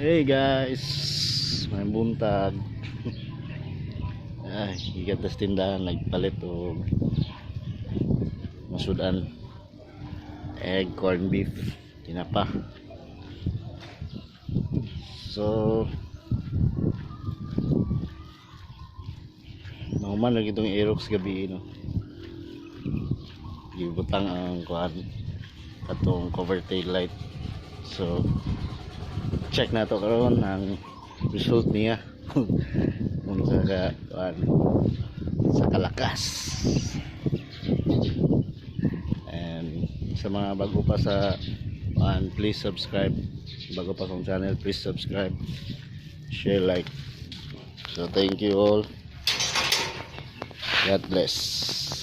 Hey guys, may buntag. Ay, ikat tas tindahan nagpalit og masudan, egg, corn beef, tinapa. So nauman lagi itong Aerox gabi, no? Gibutang ang kuan katong cover tail light. So check na to karon ang result niya. Kung sa kuan sa kalakas. And sa mga bago pa sa kuan, please subscribe. Bago pa kong channel, please subscribe, share, like. So thank you all. God bless.